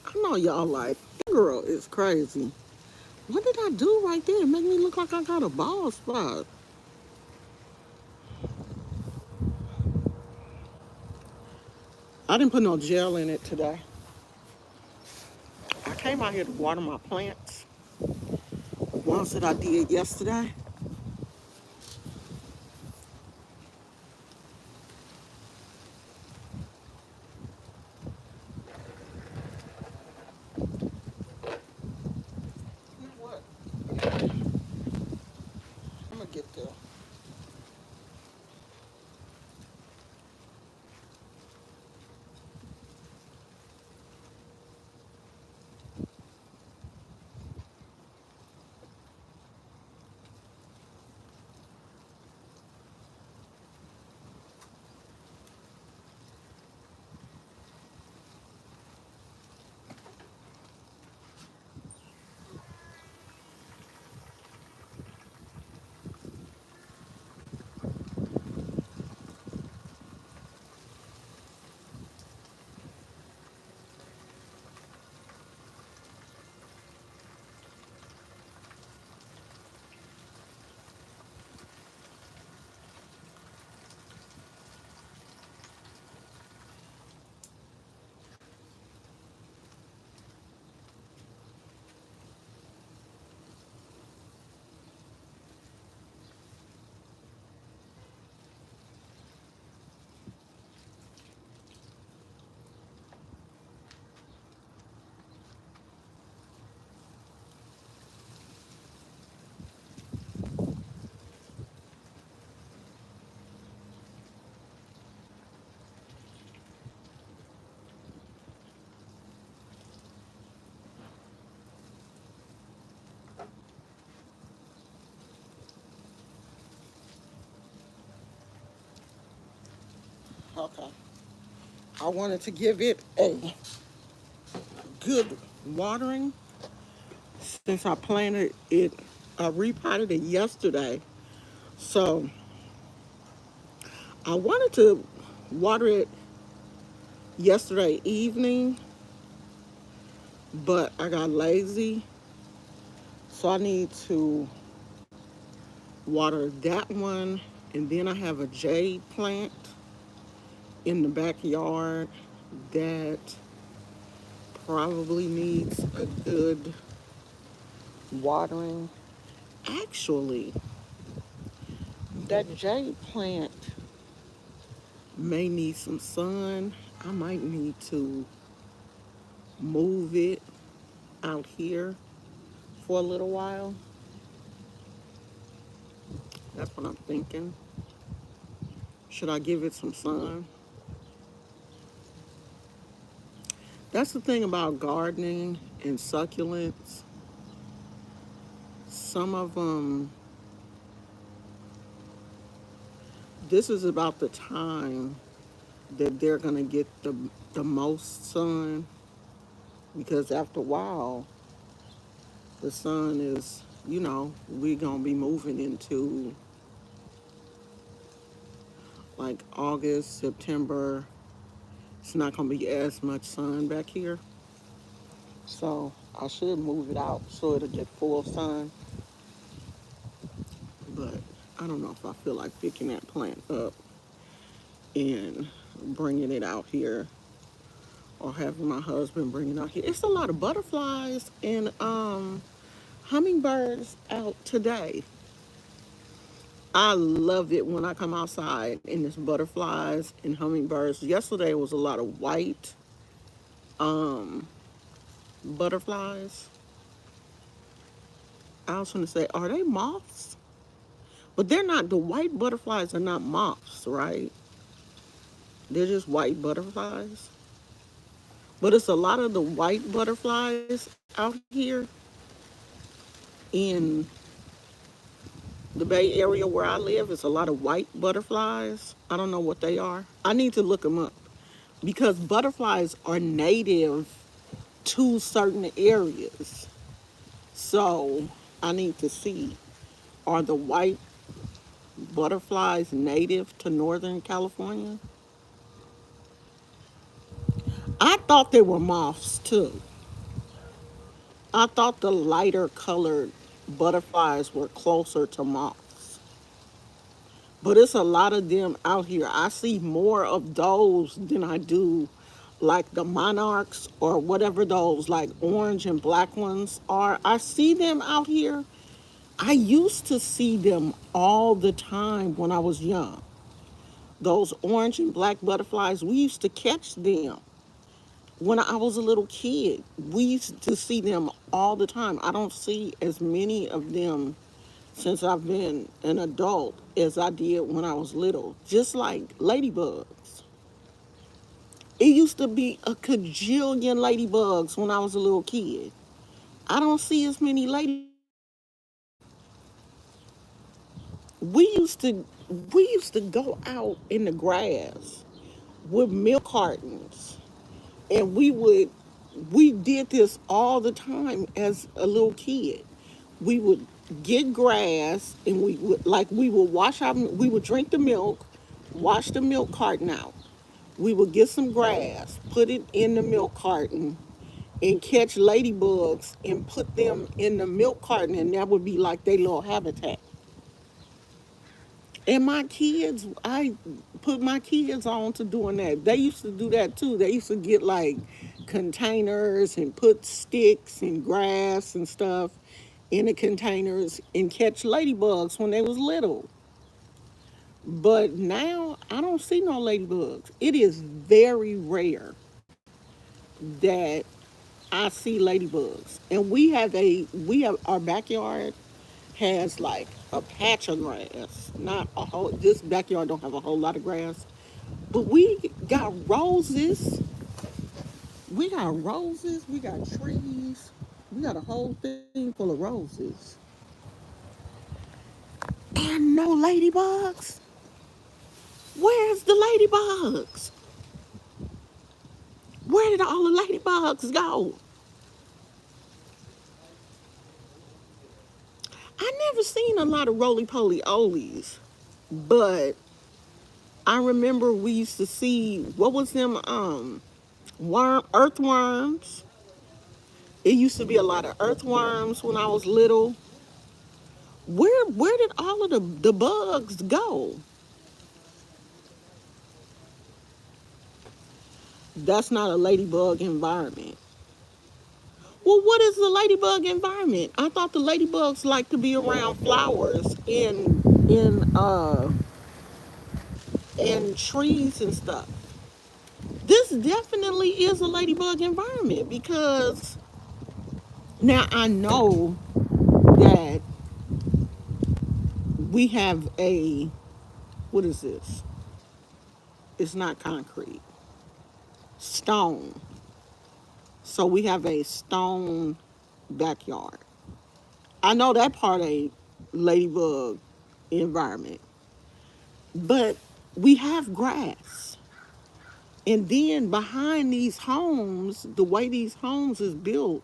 I know y'all like, that girl is crazy. What did I do right there? It make me look like I got a bald spot. I didn't put no gel in it today. I came out here to water my plants. Ones that I did yesterday. You know what? I'm gonna get the. Okay. I wanted to give it a good watering since I planted it. I repotted it yesterday. So I wanted to water it yesterday evening, but I got lazy. So I need to water that one. And then I have a jade plant in the backyard that probably needs a good watering. Actually, that jade plant may need some sun. I might need to move it out here for a little while. That's what I'm thinking. Should I give it some sun? That's the thing about gardening and succulents. Some of them, this is about the time that they're going to get the most sun because after a while, the sun is, we're going to be moving into like August, September. It's not going to be as much sun back here. So I should move it out so it'll get full sun. But I don't know if I feel like picking that plant up and bringing it out here or having my husband bring it out here. It's a lot of butterflies and hummingbirds out today. I love it when I come outside and there's butterflies and hummingbirds. Yesterday was a lot of white um, butterflies. I was going to say, are they moths? But they're not, the white butterflies are not moths, right? They're just white butterflies. But it's a lot of the white butterflies out here. in the Bay Area where I live, it's a lot of white butterflies. I don't know what they are. I need to look them up because butterflies are native to certain areas. So I need to see, are the white butterflies native to Northern California? I thought they were moths too. I thought the lighter colored butterflies were closer to moths. But it's a lot of them out here. I see more of those than I do like the monarchs or whatever those like orange and black ones are. I see them out here. I used to see them all the time when I was young. Those orange and black butterflies, we used to catch them when I was a little kid. We used to see them all the time. I don't see as many of them since I've been an adult as I did when I was little. Just like ladybugs. It used to be a cajillion ladybugs when I was a little kid. I don't see as many lady. We used to we used to go out in the grass with milk cartons, and we did this all the time as a little kid. We would get grass, and we would we would drink the milk, wash the milk carton out. We would get some grass, put it in the milk carton, and catch ladybugs and put them in the milk carton, and that would be like their little habitat. And my kids, I put my kids on to doing that. They used to do that too. They used to get like containers and put sticks and grass and stuff in the containers and catch ladybugs when they was little. But now I don't see no ladybugs. It is very rare that I see ladybugs. And we have our backyard has like a patch of grass. Not a whole this backyard don't have a whole lot of grass. But we got roses. We got roses, we got trees. We got a whole thing full of roses. And no ladybugs. Where's the ladybugs? Where did all the ladybugs go? I never seen a lot of roly poly olies, but I remember we used to see what was them earthworms. It used to be a lot of earthworms when I was little. Where did all of the bugs go? That's not a ladybug environment. Well, what is the ladybug environment? I thought the ladybugs like to be around flowers and trees and stuff. This definitely is a ladybug environment because now I know that we have a, what is this? It's not concrete. Stone. So we have a stone backyard. I know that part ain't ladybug environment, but we have grass. And then behind these homes, the way these homes is built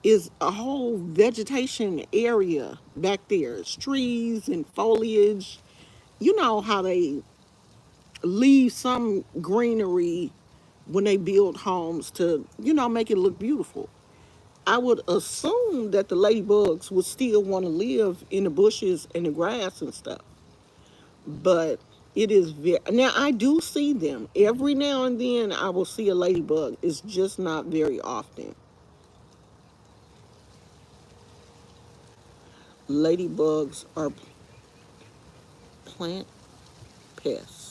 is a whole vegetation area back there. It's trees and foliage. You know how they leave some greenery when they build homes to, make it look beautiful. I would assume that the ladybugs would still want to live in the bushes and the grass and stuff. But it is very, now I do see them. Every now and then I will see a ladybug. It's just not very often. Ladybugs are plant pests.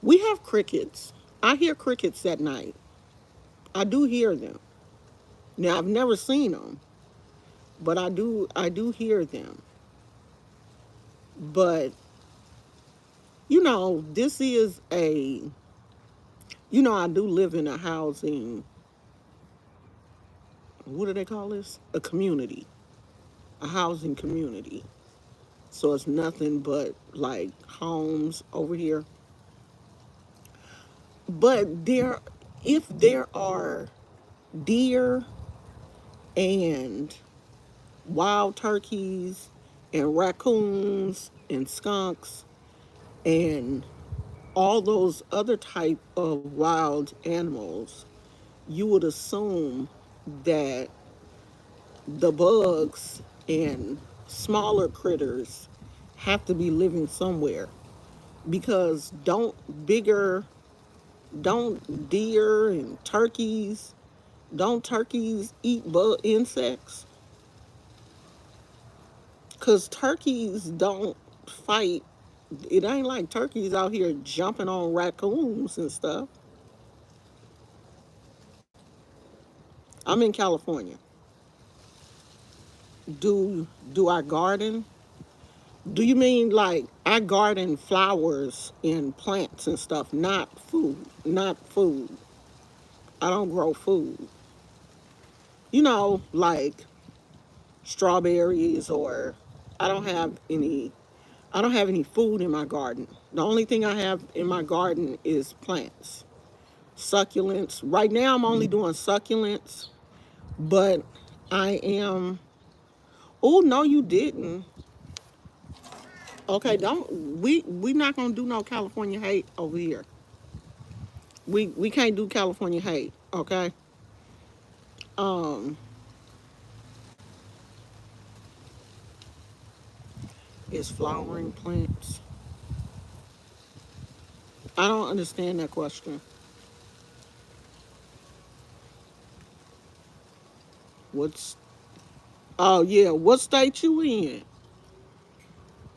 We have crickets. I hear crickets at night. I do hear them. Now I've never seen them, but I do hear them. But this is a You know, I do live in a housing, what do they call this? A community, a housing community. So it's nothing but like homes over here. But if there are deer and wild turkeys and raccoons and skunks and all those other type of wild animals, you would assume that the bugs and smaller critters have to be living somewhere, because don't deer and turkeys, don't turkeys eat bug insects? Because turkeys don't fight. It ain't like turkeys out here jumping on raccoons and stuff. I'm in California. Do I garden? Do you mean like I garden flowers and plants and stuff, not food, not food. I don't grow food. You know, like strawberries, or I don't have any I don't have any food in my garden. The only thing I have in my garden is plants. Succulents. Right now I'm only doing succulents, but I am. Oh no, you didn't. Okay, don't we not gonna do no California hate over here. We can't do California hate, okay? Um it's flowering plants. I don't understand that question. What's Oh yeah, what state you in?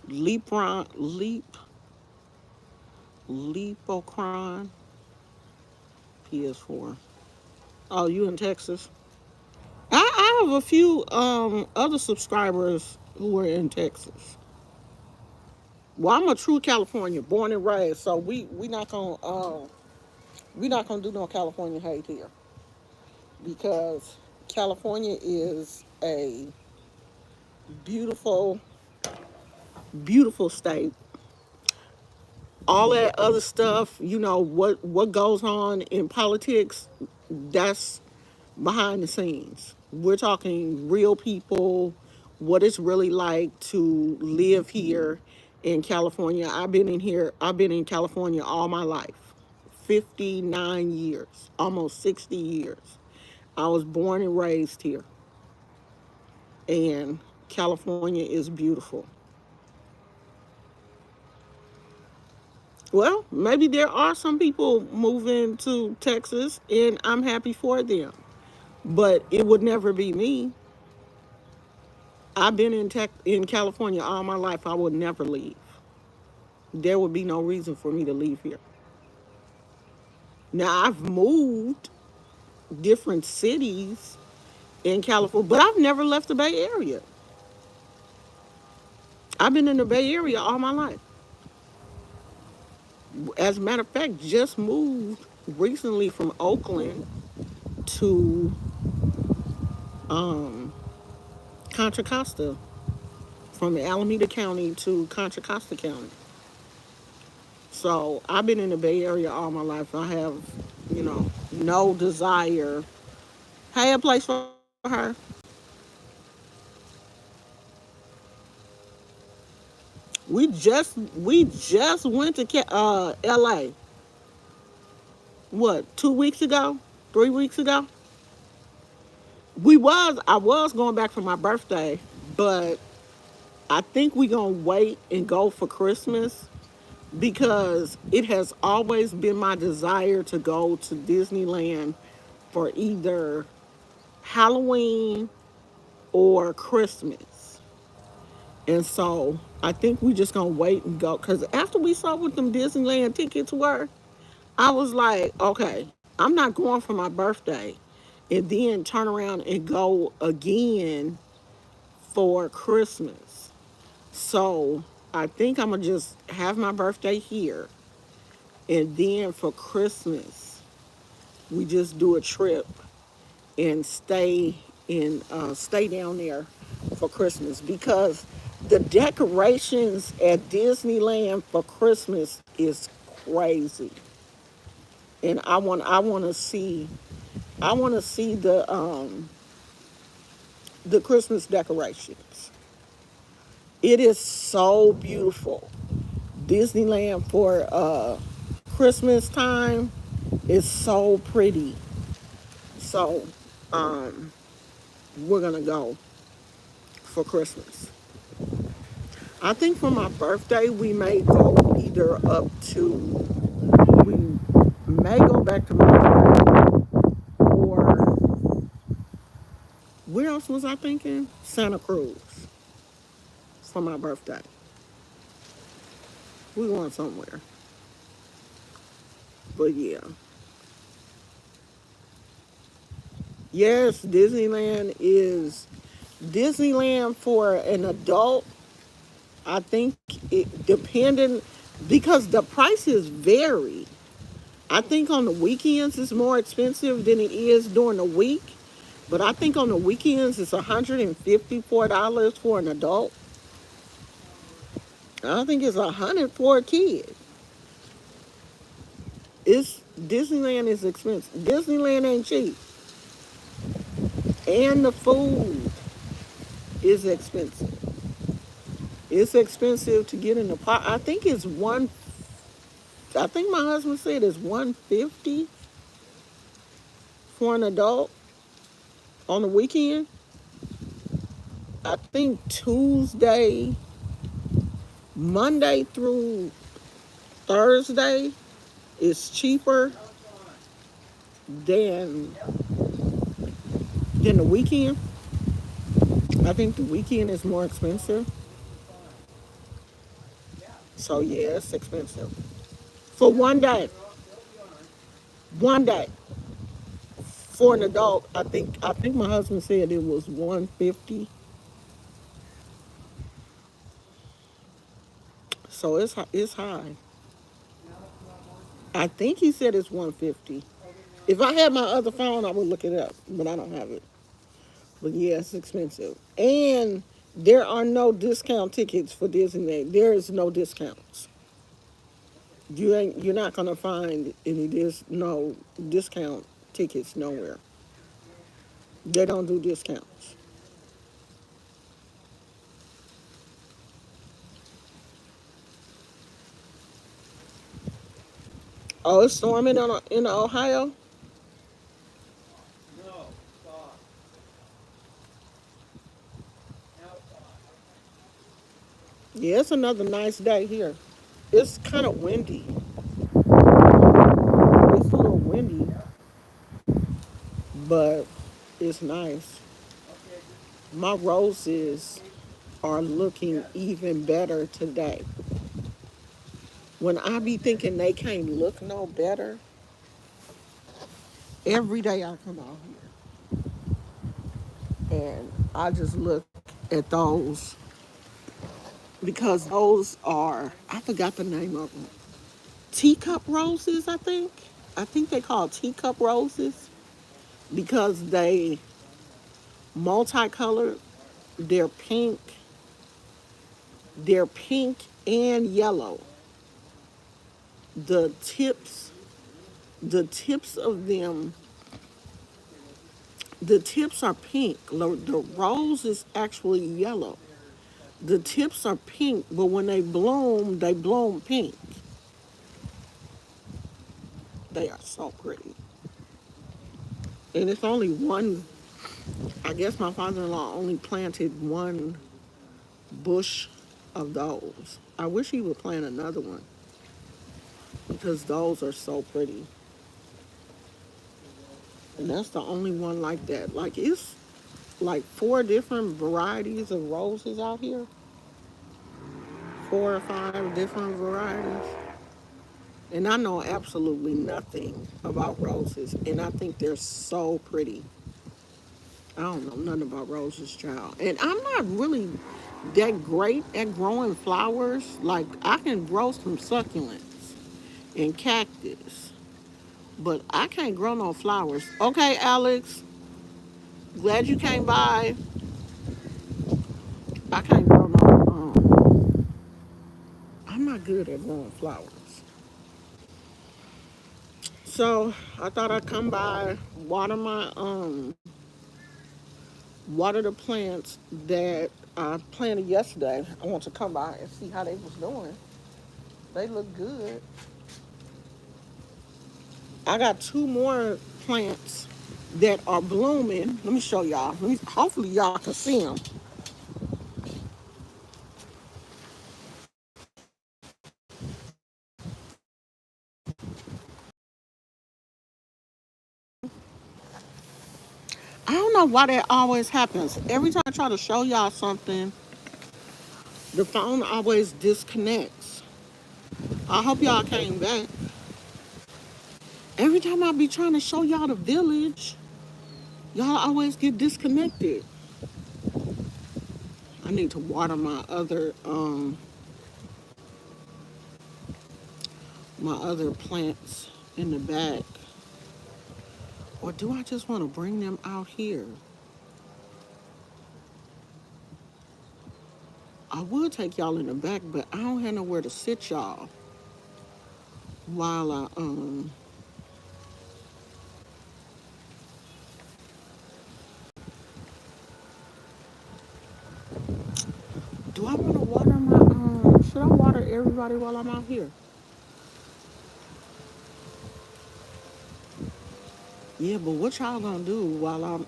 Leapron Leapocron PS4. Oh, you in Texas? I have a few other subscribers who are in Texas. Well, I'm a true California, born and raised, so we not gonna do no California hate here, because California is a beautiful, beautiful state. All that other stuff, you know, what goes on in politics, that's behind the scenes. We're talking real people, what it's really like to live here in California. I've been in California all my life. 59 years, almost 60 years. I was born and raised here, and California is beautiful. Well, maybe there are some people moving to Texas, and I'm happy for them, but it would never be me. I've been in California all my life. I would never leave. There would be no reason for me to leave here. Now I've moved different cities in California, but I've never left the Bay Area. I've been in the Bay Area all my life. As a matter of fact, just moved recently from Oakland to um, Contra Costa, from Alameda County to Contra Costa County. So I've been in the Bay Area all my life. I have, no desire. Hey, a place for her. We just went to L.A. What, 2 weeks ago, 3 weeks ago? I was going back for my birthday, but I think we gonna wait and go for Christmas, because it has always been my desire to go to Disneyland for either Halloween or Christmas. And so I think we just gonna wait and go. Cause after we saw what them Disneyland tickets were, I was like, okay, I'm not going for my birthday and then turn around and go again for Christmas. So I think I'm gonna just have my birthday here, and then for Christmas We just do a trip and stay down there for Christmas because the decorations at Disneyland for Christmas is crazy. And I want to see the Christmas decorations. It is so beautiful. Disneyland for Christmas time is so pretty. So um, we're gonna go for Christmas. I think for my birthday we may go either up to we may go back to Monterey or where else was I thinking? Santa Cruz for my birthday. We going somewhere. But yeah. Yes, Disneyland for an adult. I think it depending because the prices vary. I think on the weekends it's more expensive than it is during the week. But I think on the weekends it's $154 for an adult. I think it's 100 for a kid. It's Disneyland is expensive. Disneyland ain't cheap. And the food is expensive. It's expensive to get in the park. I think my husband said it's 150 for an adult on the weekend. I think Monday through Thursday is cheaper than the weekend. I think the weekend is more expensive. So yeah, it's expensive. For one day. One day. For an adult, I think my husband said it was 150. So it's high. I think he said it's 150. If I had my other phone, I would look it up, but I don't have it. But yeah, it's expensive. And there are no discount tickets for Disney. There is no discounts. You're not gonna find no discount tickets nowhere. They don't do discounts. Oh, it's storming in Ohio. Yeah, it's another nice day here. It's kind of windy. It's a little windy, but it's nice. My roses are looking even better today. When I be thinking they can't look no better, every day I come out here and I just look at those because those are, I forgot the name of them. Teacup roses, I think. I think they call teacup roses because they multicolored. They're pink. They're pink and yellow. The tips, the tips of them, the tips are pink. The rose is actually yellow. The tips are pink, but when they bloom pink. They are so pretty. And it's only one, I guess my father-in-law only planted one bush of those. I wish he would plant another one because those are so pretty. And that's the only one like that. Like it's like four different varieties of roses out here. Four or five different varieties. And I know absolutely nothing about roses. And I think they're so pretty. I don't know nothing about roses, child. And I'm not really that great at growing flowers. Like I can grow some succulents and cactus, But I can't grow no flowers. Okay, Alex, glad you came by. I can't grow no. I'm not good at growing flowers. So I thought I'd come by, water the plants that I planted yesterday. I want to come by and see how they was doing. They look good. I got two more plants that are blooming. Let me show y'all. Hopefully y'all can see them. I don't know why that always happens. Every time I try to show y'all something, the phone always disconnects. I hope y'all came back. Every time I be trying to show y'all the village, y'all always get disconnected. I need to water my other plants in the back. Or do I just want to bring them out here? I would take y'all in the back, but I don't have nowhere to sit y'all while I. Do I want to water should I water everybody while I'm out here? Yeah, but what y'all gonna do while I'm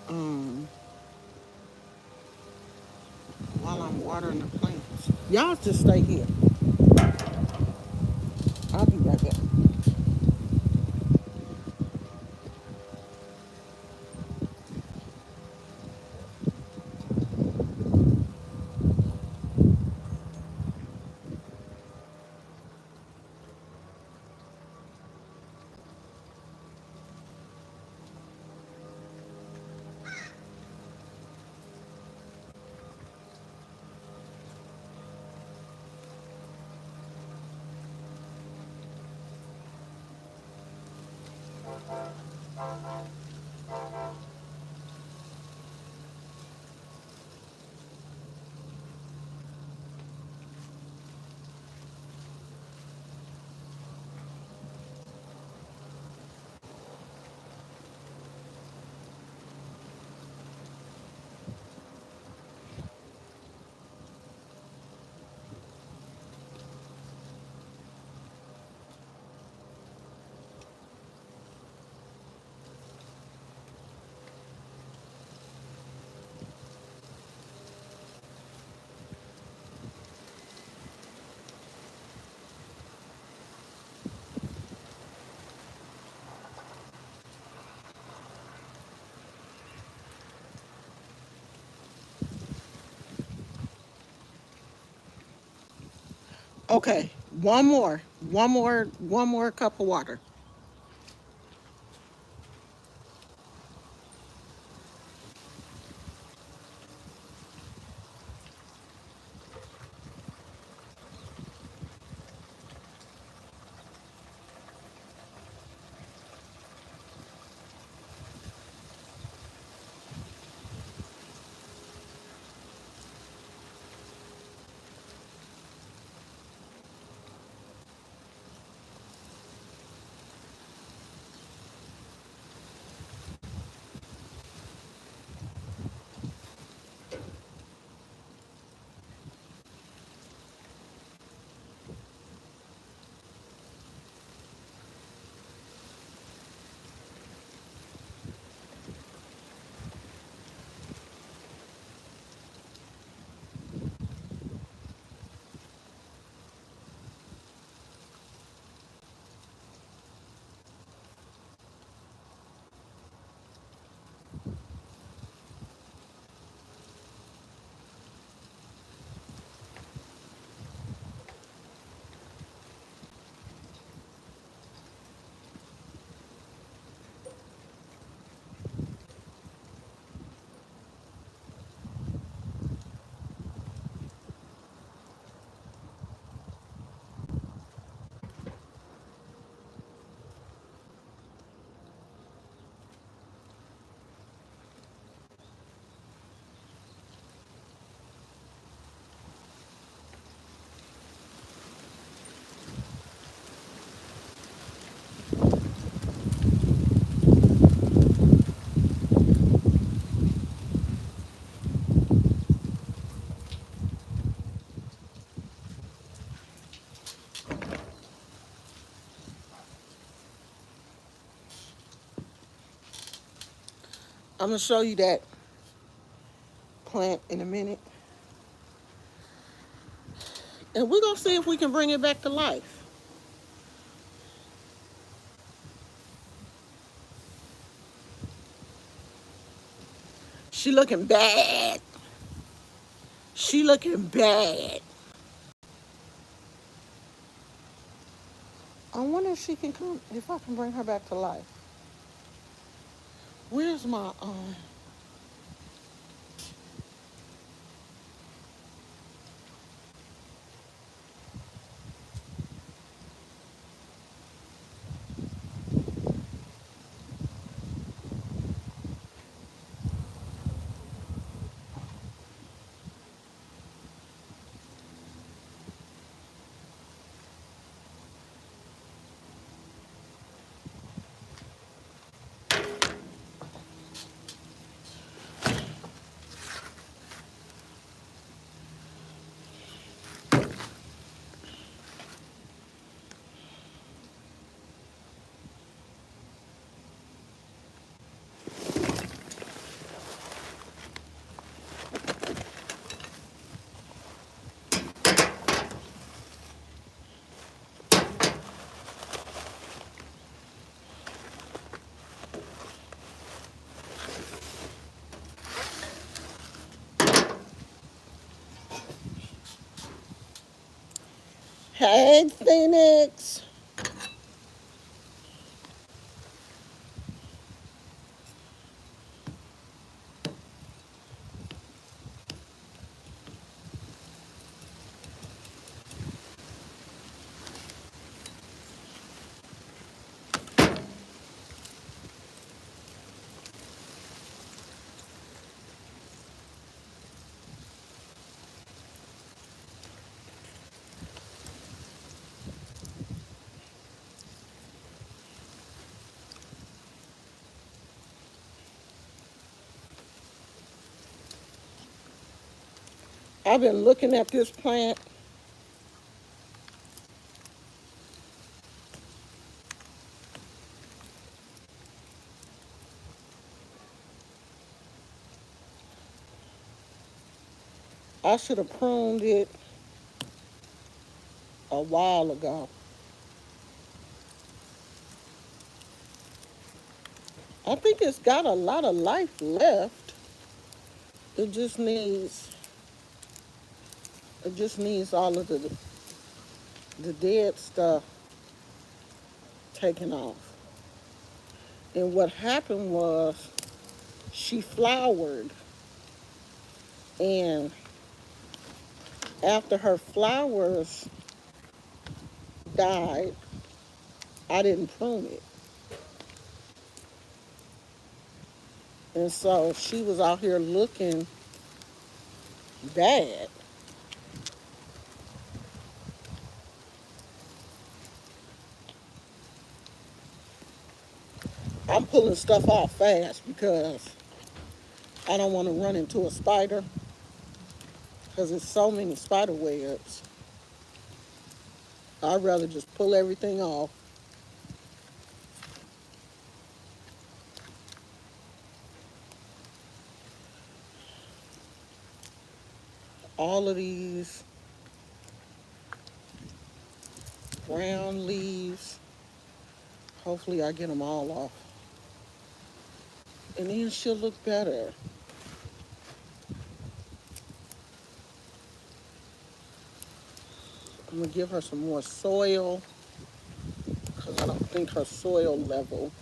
watering the plants? Y'all just stay here. I'll be right back. Okay, one more cup of water. I'm gonna show you that plant in a minute. And we're gonna see if we can bring it back to life. She looking bad. She looking bad. I wonder if she can come, if I can bring her back to life. Where's my Hey Phoenix? I've been looking at this plant. I should have pruned it a while ago. I think it's got a lot of life left. It just needs all of the dead stuff taken off. And what happened was she flowered, and after her flowers died, I didn't prune it. And so she was out here looking bad. I'm pulling stuff off fast because I don't want to run into a spider because there's so many spider webs. I'd rather just pull everything off. All of these brown leaves, hopefully I get them all off. And then she'll look better. I'm gonna give her some more soil because I don't think her soil level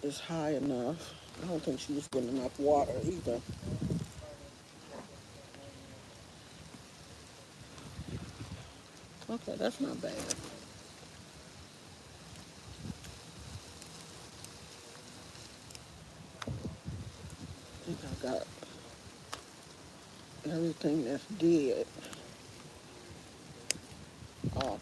is high enough. I don't think she was getting enough water either. Okay, that's not bad. I think I got everything that's dead off.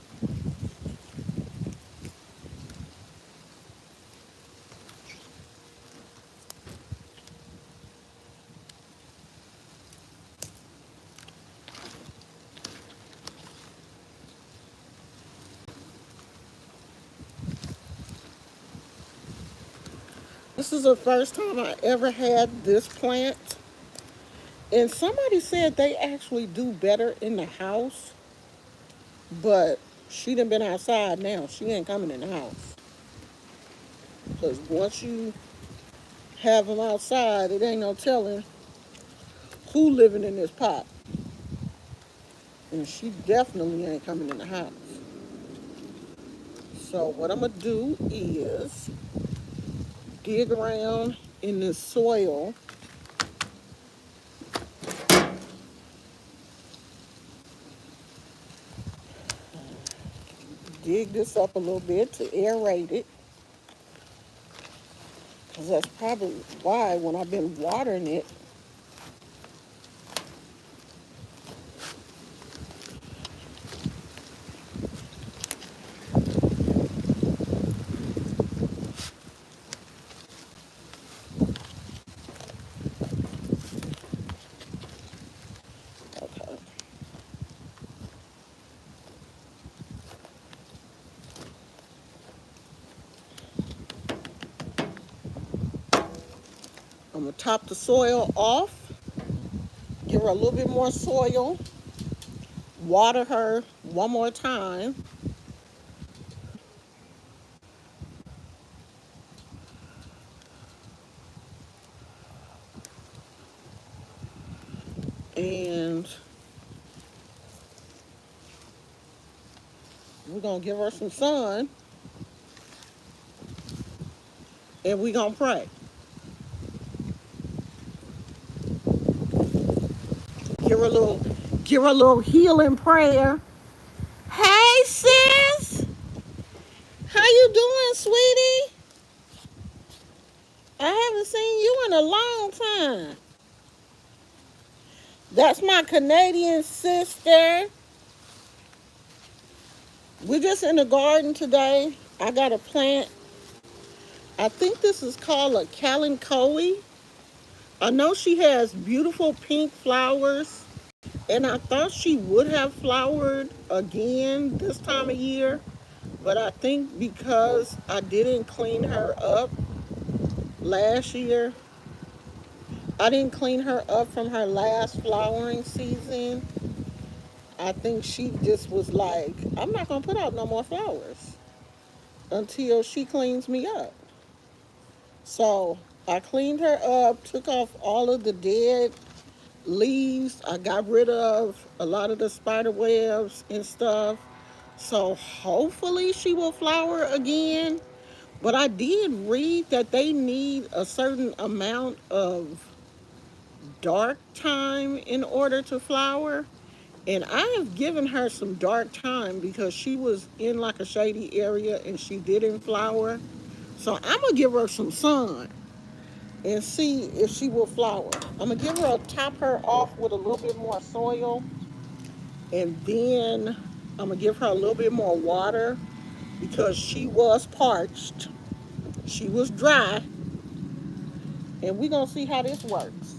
This is the first time I ever had this plant. And somebody said they actually do better in the house, but she done been outside now. She ain't coming in the house. Because once you have them outside, it ain't no telling who living in this pot. And she definitely ain't coming in the house. So what I'm going to do is dig around in this soil. Dig this up a little bit to aerate it. Because that's probably why when I've been watering it, okay. I'm going to top the soil off, give her a little bit more soil, water her one more time, and we're going to give her some sun, and we're going to pray. Give her a little, give her a little healing prayer. Hey, sis. How you doing, sweetie? I haven't seen you in a long time. That's my Canadian sister. We're just in the garden today. I got a plant. I think this is called a kalanchoe. I know she has beautiful pink flowers, and I thought she would have flowered again this time of year, but I think because I didn't clean her up last year, I didn't clean her up from her last flowering season. I think she just was like, I'm not going to put out no more flowers until she cleans me up. So I cleaned her up, took off all of the dead leaves. I got rid of a lot of the spider webs and stuff. So hopefully she will flower again. But I did read that they need a certain amount of dark time in order to flower. And I have given her some dark time because she was in like a shady area and she didn't flower. So I'm going to give her some sun and see if she will flower. I'm going to give her, top her off with a little bit more soil. And then I'm going to give her a little bit more water because she was parched. She was dry. And we're going to see how this works.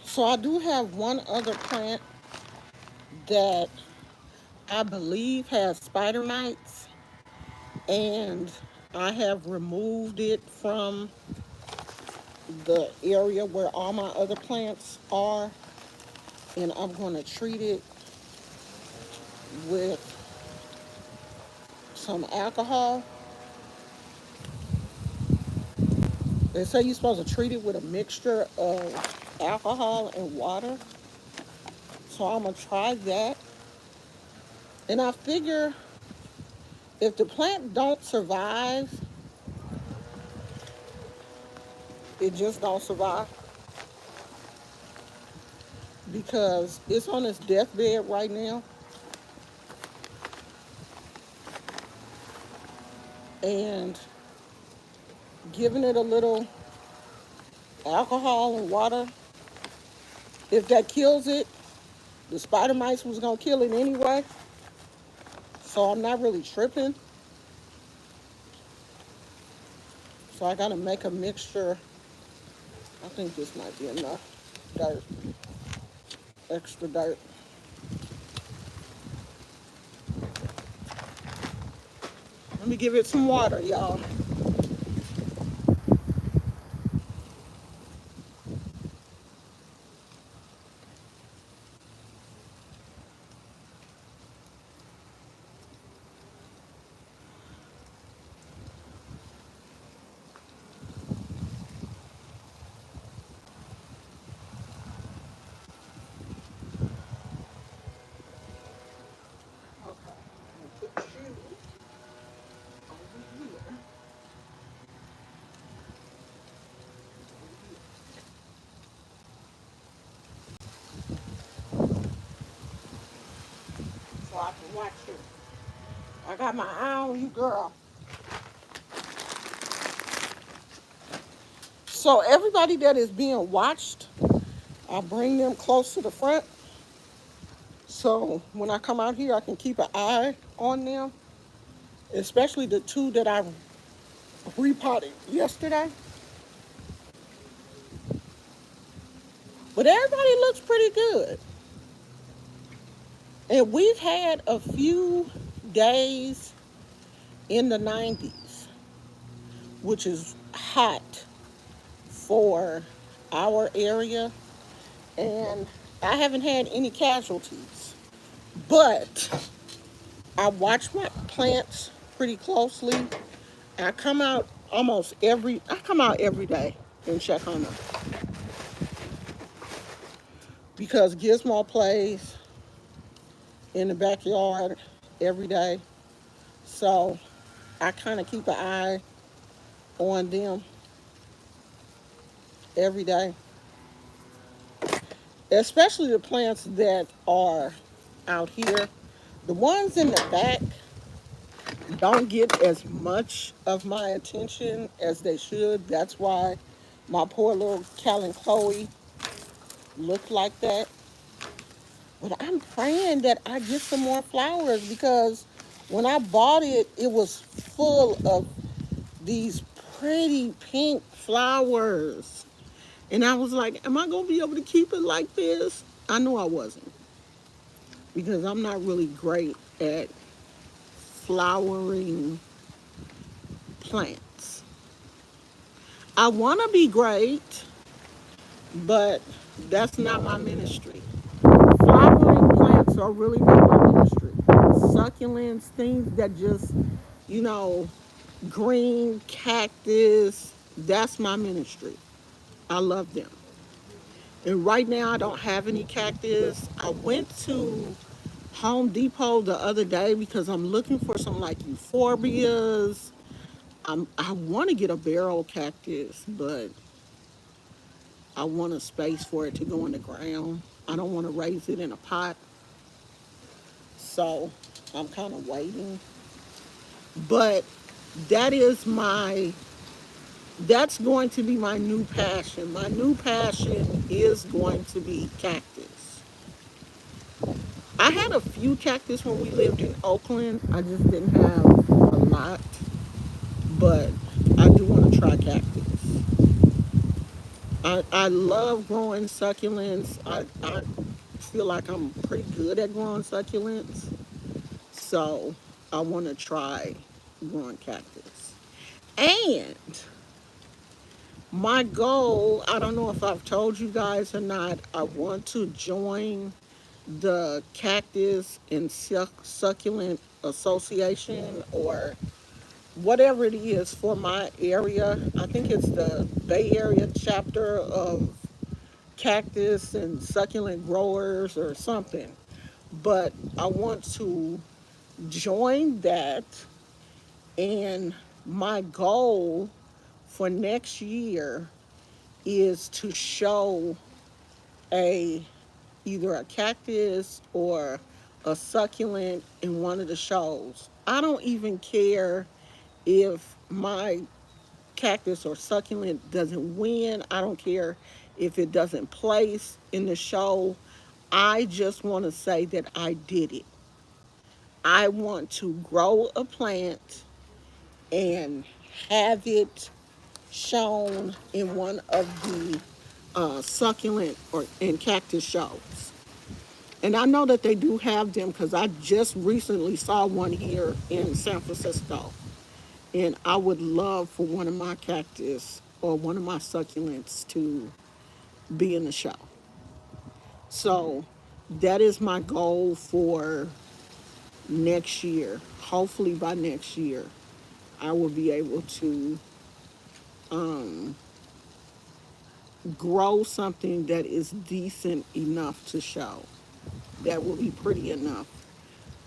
So I do have one other plant that I believe has spider mites, and I have removed it from the area where all my other plants are, and I'm going to treat it with some alcohol. They say you're supposed to treat it with a mixture of alcohol and water, so I'm going to try that. And I figure if the plant don't survive, it just don't survive because it's on its deathbed right now. And giving it a little alcohol and water, if that kills it, The spider mites was gonna kill it anyway, so I'm not really tripping. So I gotta make a mixture. I think this might be enough dirt, extra dirt. Let me give it some water, y'all. Okay. Put you over here. So I can watch you. I got my eye on you, girl. So everybody that is being watched, I bring them close to the front. So when I come out here, I can keep an eye on them, especially the two that I repotted yesterday. But everybody looks pretty good. And we've had a few days in the 90s, which is hot for our area. And I haven't had any casualties. But I watch my plants pretty closely. I come out every day and check on them because Gizmo plays in the backyard every day. So I kind of keep an eye on them every day, especially the plants that are out here. The ones in the back don't get as much of my attention as they should. That's why my poor little Cal and Chloe look like that. But I'm praying that I get some more flowers because when I bought it, it was full of these pretty pink flowers. And I was like, am I going to be able to keep it like this? I knew I wasn't because I'm not really great at flowering plants. I want to be great, but that's not my ministry. Flowering plants are really not my ministry. Succulents, things that just, you know, green cactus, that's my ministry. I love them. And right now I don't have any cactus. I went to Home Depot the other day because I'm looking for some like euphorbias. I want to get a barrel cactus, but I want a space for it to go in the ground. I don't want to raise it in a pot. So I'm kind of waiting. But that is my that's going to be my new passion. My new passion is going to be cactus. I had a few cactus when we lived in Oakland. I just didn't have a lot, but I do want to try cactus. I love growing succulents. I feel like I'm pretty good at growing succulents. So I want to try growing cactus. And my goal, I don't know if I've told you guys or not, I want to join the Cactus and Succulent Association or whatever it is for my area. I think it's the Bay Area chapter of cactus and succulent growers or something. But I want to join that, and my goal for next year is to show a either a cactus or a succulent in one of the shows. I don't even care if my cactus or succulent doesn't win. I don't care if it doesn't place in the show. I just want to say that I did it. I want to grow a plant and have it shown in one of the succulent or in cactus shows. And I know that they do have them because I just recently saw one here in San Francisco. And I would love for one of my cactus or one of my succulents to be in the show. So that is my goal for next year. Hopefully by next year, I will be able to grow something that is decent enough to show. That will be pretty enough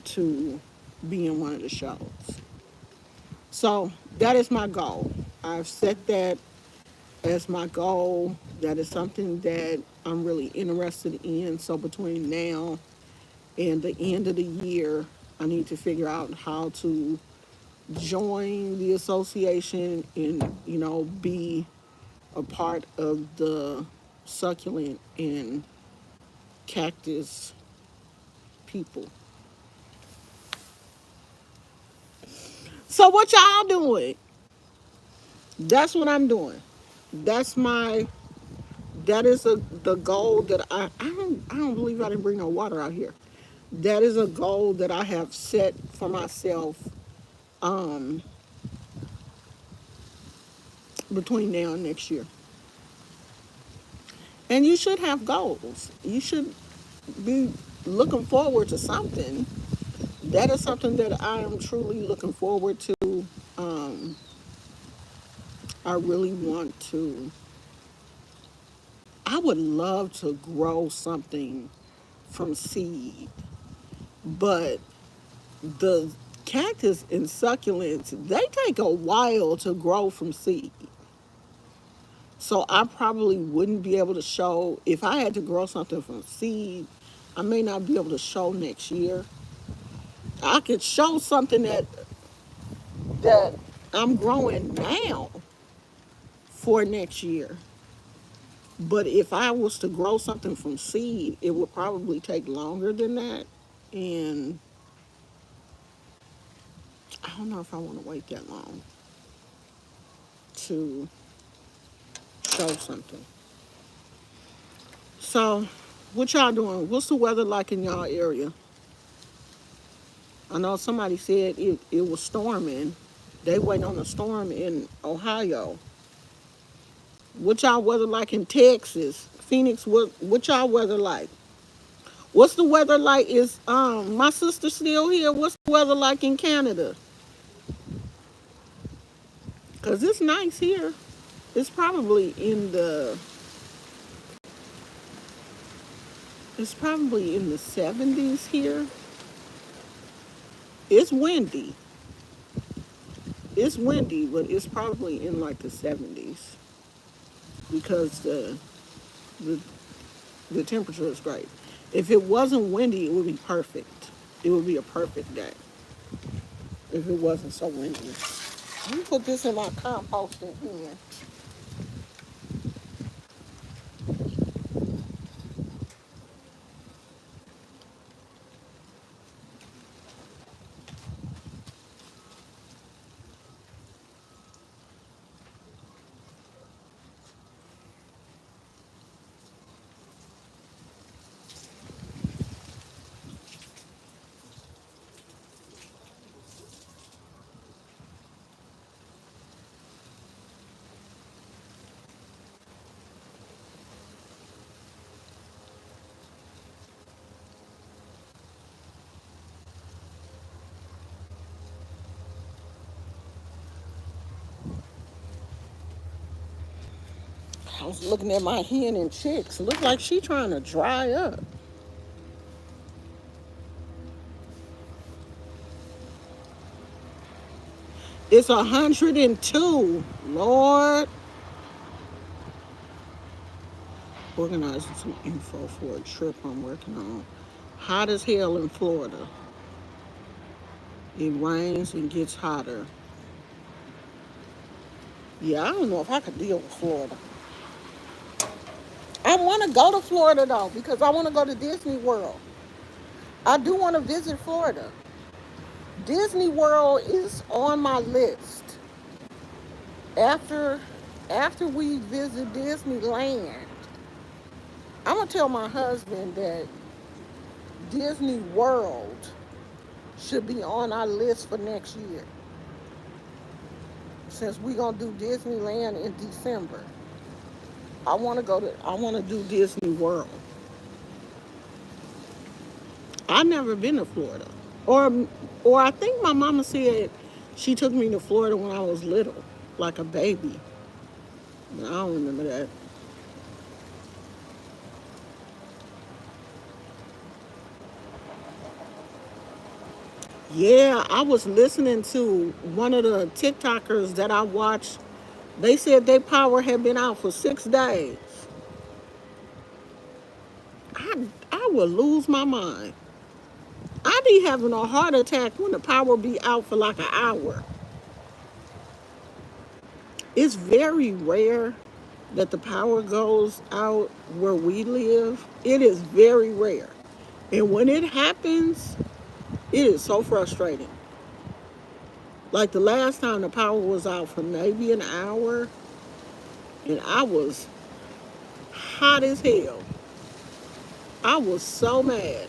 to be in one of the shows. So that is my goal. I've set that as my goal. That is something that I'm really interested in. So between now and the end of the year, I need to figure out how to join the association and, be a part of the succulent and cactus people. So what y'all doing? That's what I'm doing. That's my that is the goal that I don't believe I didn't bring no water out here. That is a goal that I have set for myself um, between now and next year. And you should have goals. You should be looking forward to something. That is something that I am truly looking forward to. Um, I really want to. I would love to grow something from seed, but the cactus and succulents, they take a while to grow from seed. So I probably wouldn't be able to show if I had to grow something from seed. I may not be able to show next year. I could show something that I'm growing now for next year. But if I was to grow something from seed, it would probably take longer than that. And I don't know if I want to wait that long to show something. So, what y'all doing? What's the weather like in y'all area? I know somebody said it was storming. They waiting on a storm in Ohio. What y'all weather like in Texas? Phoenix, what y'all weather like? What's the weather like? Is my sister still here? What's the weather like in Canada? Cause it's nice here. It's probably in the it's probably in the 70s here. It's windy. It's windy, but it's probably in like the 70s because the the temperature is great. If it wasn't windy, it would be perfect. It would be a perfect day if it wasn't so windy. Let me put this in my composting bin. I was looking at my hen and chicks. Look like she trying to dry up. It's 102. Lord. Organizing some info for a trip I'm working on. Hot as hell in Florida. It rains and gets hotter. Yeah, I don't know if I could deal with Florida. I want to go to Florida though because I want to go to Disney World. I do want to visit Florida. Disney World is on my list. After after we visit Disneyland, I'm gonna tell my husband that Disney World should be on our list for next year. Since we're gonna do Disneyland in December, I want to do Disney World. I've never been to Florida, or or I think my mama said she took me to Florida when I was little, like a baby. But I don't remember that. Yeah, I was listening to one of the TikTokers that I watched. They said their power had been out for 6 days. I would lose my mind. I be having a heart attack when the power be out for like an hour. It's very rare that the power goes out where we live. It is very rare. And when it happens, it is so frustrating. Like the last time the power was out for maybe an hour, and I was hot as hell. I was so mad.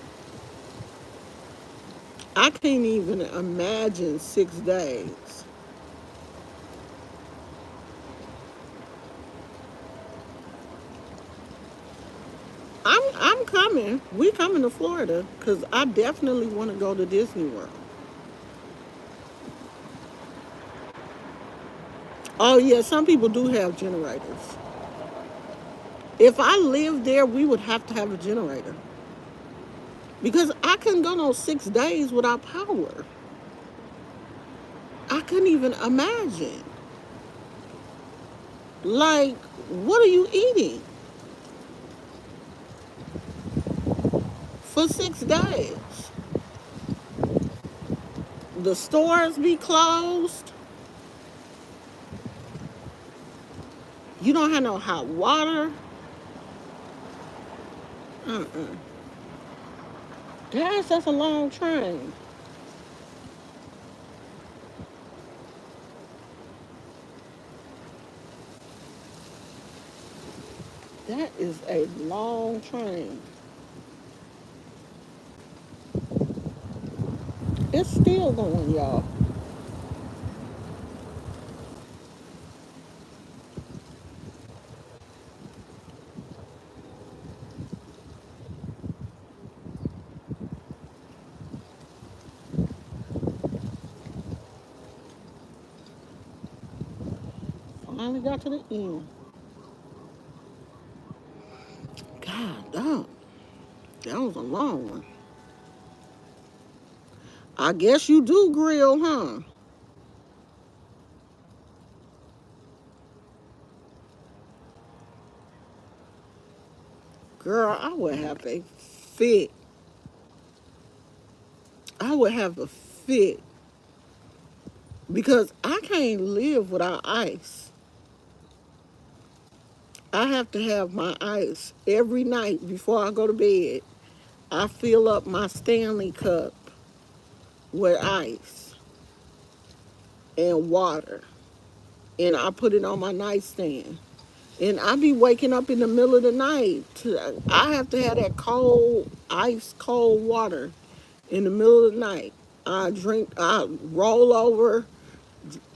I can't even imagine 6 days. I'm coming. We coming to Florida because I definitely want to go to Disney World. Oh yeah, some people do have generators. If I lived there, we would have to have a generator because I couldn't go no 6 days without power. I couldn't even imagine. Like, what are you eating for 6 days? The stores be closed. You don't have no hot water. Uh-uh. That's a long train. That is a long train. It's still going, y'all. Finally got to the end. God damn. That was a long one. I guess you do grill, huh? Girl, I would have a fit. I would have a fit because I can't live without ice. I have to have my ice every night before I go to bed. I fill up my Stanley cup with ice and water, and I put it on my nightstand. And I be waking up in the middle of the night. I have to have that cold, ice cold water in the middle of the night. I roll over.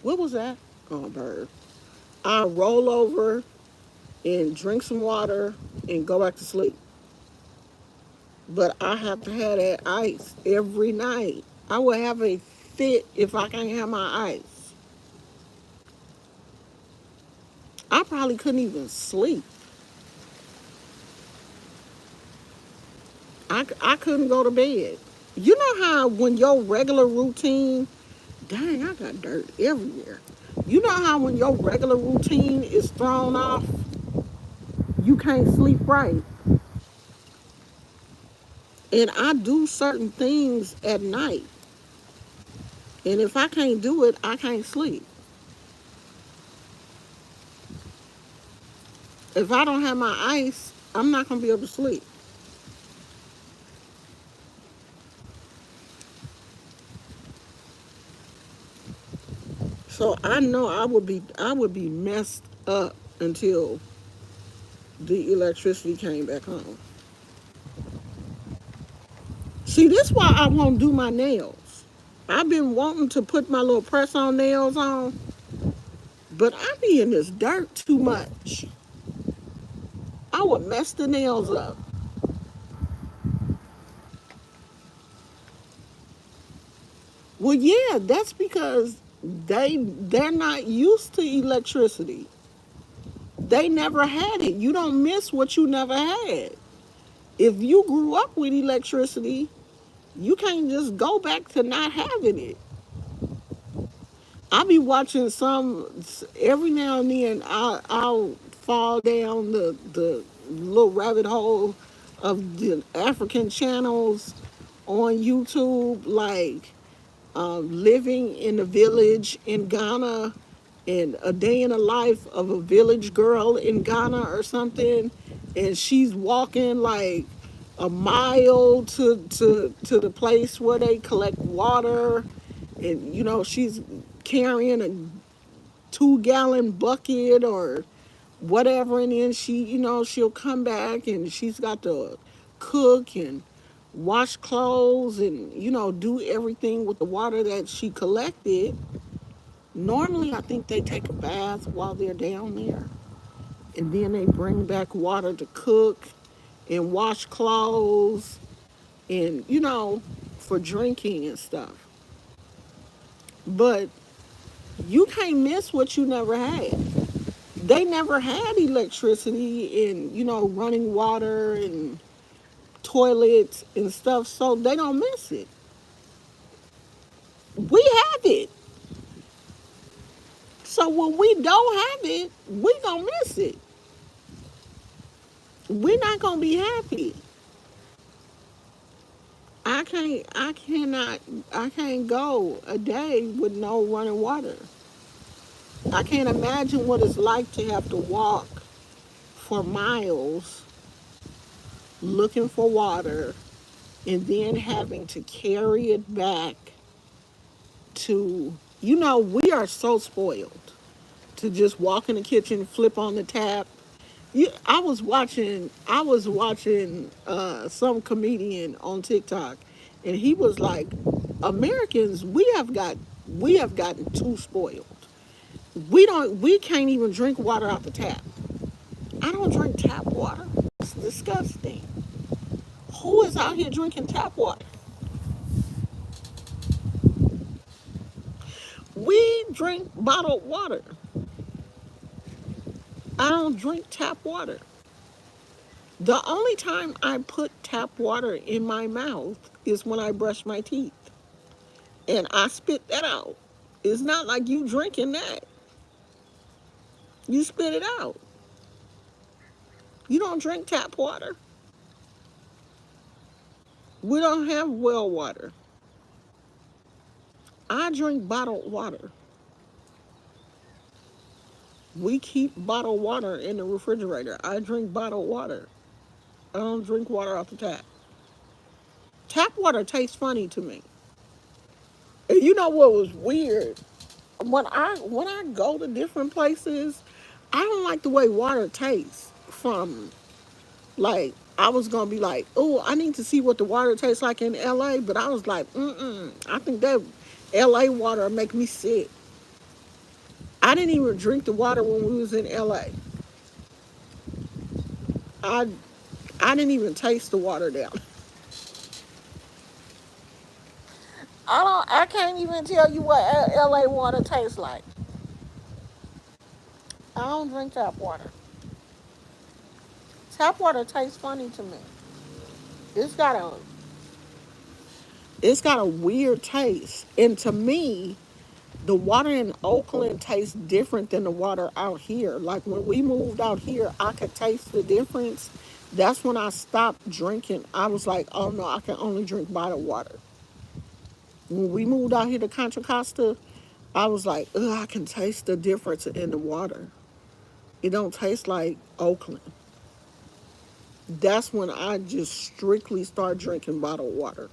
What was that? Oh, bird. I roll over and drink some water and go back to sleep. But I have to have that ice every night. I would have a fit if I can't have my ice. I probably couldn't even sleep. I couldn't go to bed. You know how when your regular routine, dang, I got dirt everywhere. You know how when your regular routine is thrown off, you can't sleep right. And I do certain things at night. And if I can't do it, I can't sleep. If I don't have my ice, I'm not gonna be able to sleep. So I know I would be messed up until the electricity came back on. See, this why I won't do my nails. I've been wanting to put my little press on nails on, but I be in this dirt too much. I would mess the nails up. Well, yeah, that's because they're not used to electricity. They never had it. You don't miss what you never had. If you grew up with electricity, you can't just go back to not having it. I'll be watching some every now and then. I'll fall down the little rabbit hole of the African channels on YouTube, like living in a village in Ghana and a day in the life of a village girl in Ghana or something, and she's walking like a mile to the place where they collect water, and she's carrying a 2-gallon bucket or whatever, and then she'll come back and she's got to cook and wash clothes and do everything with the water that she collected. Normally I think they take a bath while they're down there, and then they bring back water to cook and wash clothes and for drinking and stuff. But you can't miss what you never had. They never had electricity and running water and toilets and stuff, so they don't miss it. We have it. So when we don't have it, we gonna miss it. We're not gonna be happy. I can't go a day with no running water. I can't imagine what it's like to have to walk for miles looking for water and then having to carry it back to, we are so spoiled to just walk in the kitchen, flip on the tap. I was watching some comedian on TikTok, and he was like, Americans, we have gotten too spoiled. We can't even drink water out the tap. I don't drink tap water. It's disgusting. Who is out here drinking tap water? We drink bottled water. I don't drink tap water. The only time I put tap water in my mouth is when I brush my teeth and I spit that out. It's not like you drinking that. You spit it out. You don't drink tap water. We don't have well water. I drink bottled water. We keep bottled water in the refrigerator. I drink bottled water. I don't drink water off the tap. Tap water tastes funny to me. And you know what was weird? When I go to different places, I don't like the way water tastes from, like, I was gonna be like, oh, I need to see what the water tastes like in LA, but I was like, I think that LA water make me sick. I didn't even drink the water when we was in LA. I I didn't even taste the water down. I can't even tell you what LA water tastes like. I don't drink tap water. Tap water tastes funny to me. It's got a it's got a weird taste. And to me, the water in Oakland tastes different than the water out here. Like when we moved out here, I could taste the difference. That's when I stopped drinking. I was like, oh no, I can only drink bottled water. When we moved out here to Contra Costa, I was like, ugh, I can taste the difference in the water. It don't taste like Oakland. that's when I just strictly start drinking bottled water.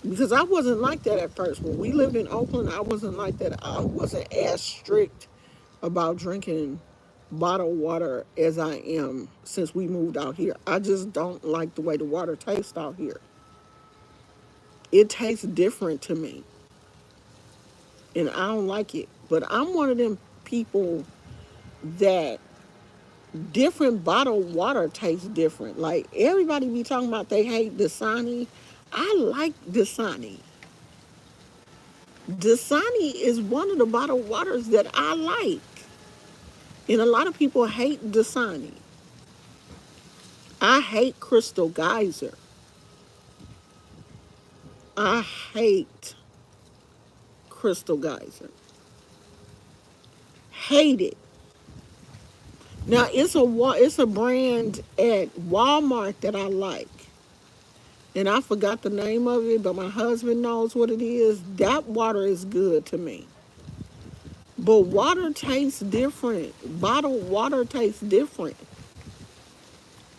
Because I wasn't like that at first. When we lived in Oakland, I wasn't like that. I wasn't as strict about drinking bottled water as I am since we moved out here. I just don't like the way the water tastes out here. It tastes different to me, and I don't like it. But I'm one of them people that different bottled water tastes different. Like everybody be talking about they hate Dasani. I like Dasani. Dasani is one of the bottled waters that I like. And a lot of people hate Dasani. I hate Crystal Geyser. I hate Crystal Geyser. Hate it. Now it's a brand at Walmart that I like. And I forgot the name of it, but my husband knows what it is. That water is good to me. But water tastes different. Bottled water tastes different.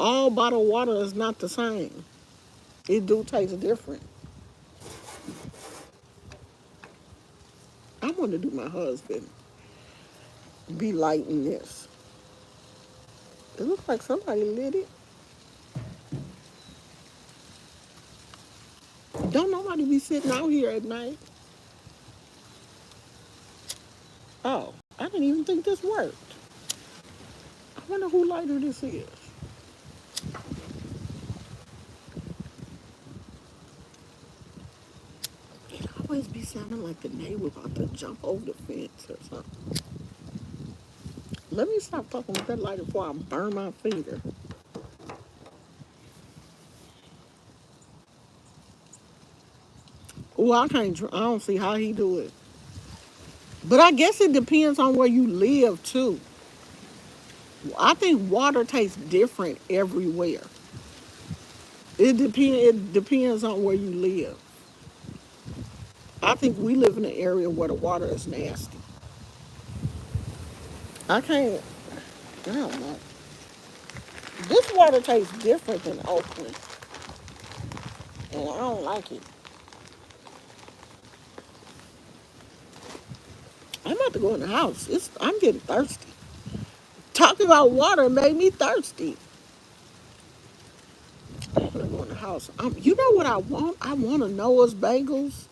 All bottled water is not the same. It do taste different. I want to do my husband be lighting this. It looks like somebody lit it. Don't nobody be sitting out here at night. Oh, I didn't even think this worked. I wonder who lighter this is. It always be sounding like the neighbor about to jump over the fence or something. Let me stop talking with that lighter before I burn my finger. Oh, I can't. I don't see how he do it. But I guess it depends on where you live too. I think water tastes different everywhere. It depends on where you live. I think we live in an area where the water is nasty. I can't. I don't know. This water tastes different than Oakland, and I don't like it. I'm about to go in the house. I'm getting thirsty. Talking about water made me thirsty. I'm gonna go in the house. You know what I want? I want a Noah's Bagels,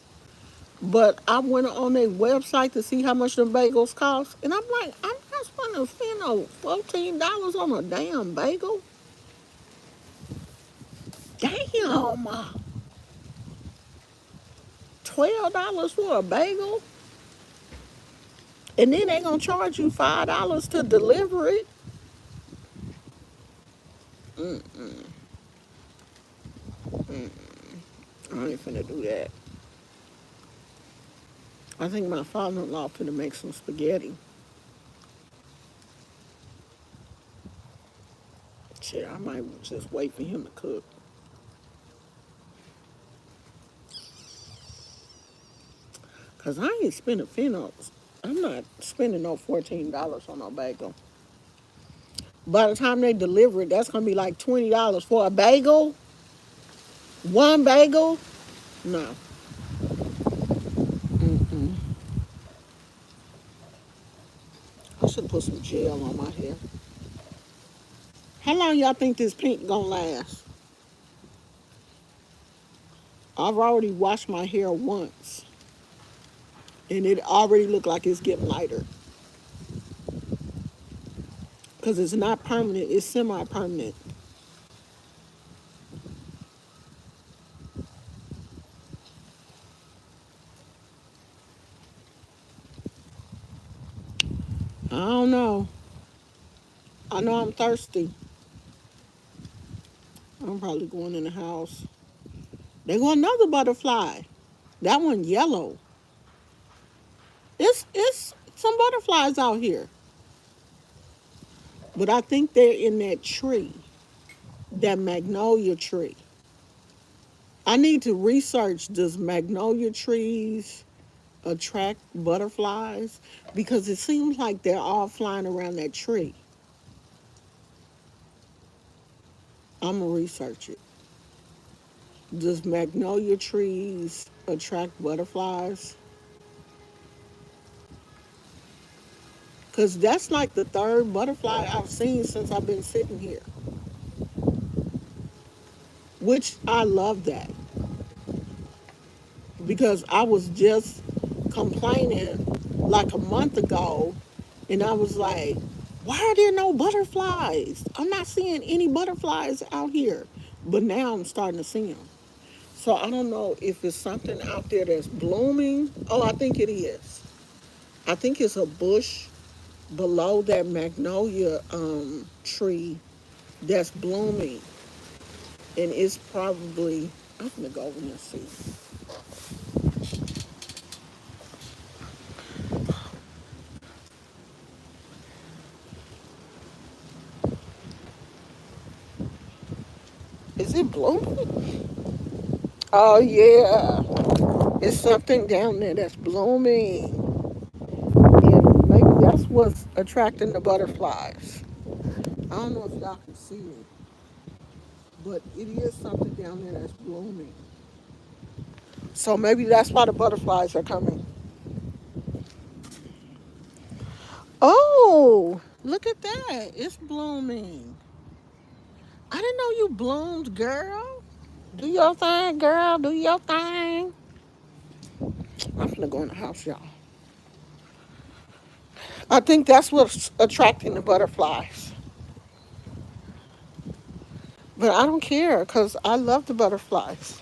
but I went on their website to see how much the bagels cost, and I'm like, I'm not spending no $14 on a damn bagel. Damn, $12 for a bagel, and then they gonna charge you $5 to deliver it. Mm-mm. Mm-mm. I ain't finna do that. I think my father-in-law finna make some spaghetti. Shit, I might just wait for him to cook. Cause I ain't spending finnos. I'm not spending no $14 on no bagel. By the time they deliver it, that's gonna be like $20 for a bagel. One bagel? No. Mm-mm. I should put some gel on my hair. How long y'all think this pink gonna last? I've already washed my hair once, and it already looked like it's getting lighter. Cause it's not permanent; it's semi-permanent. I don't know. I know I'm thirsty. I'm probably going in the house. There go another butterfly. That one yellow. It's some butterflies out here, but I think they're in that tree, that magnolia tree. I need to research, does magnolia trees attract butterflies? Because it seems like they're all flying around that tree. I'm gonna research it. Does magnolia trees attract butterflies? Because that's like the third butterfly I've seen since I've been sitting here, which I love that because I was just complaining like a month ago and I was like, why are there no butterflies? I'm not seeing any butterflies out here. But now I'm starting to see them. So I don't know if it's something out there that's blooming. Oh, I think it is. I think it's a bush below that magnolia tree that's blooming, and it's probably. I'm gonna go over and see. Is it blooming? Oh yeah, it's something down there that's blooming, and maybe that's what's attracting the butterflies. I don't know if y'all can see it, but it is something down there that's blooming. So maybe that's why the butterflies are coming. Oh, look at that! It's blooming. I didn't know you bloomed, girl. Do your thing, girl. Do your thing. I'm gonna go in the house, y'all. I think that's what's attracting the butterflies. But I don't care because I love the butterflies.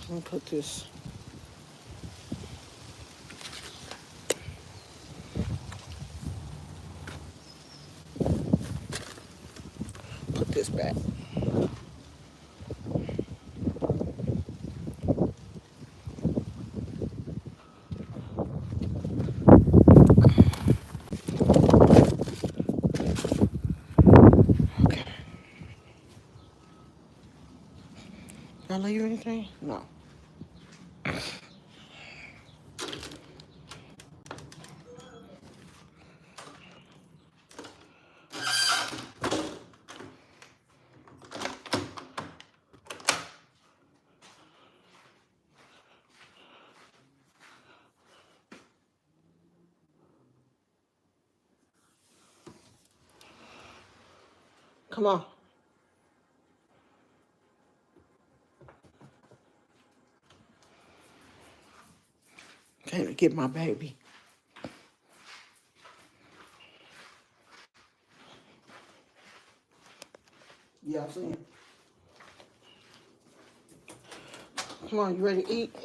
Let me put this back. Okay. Did I leave anything? No. Come on. Came to get my baby. Y'all see him? Come on, you ready to eat?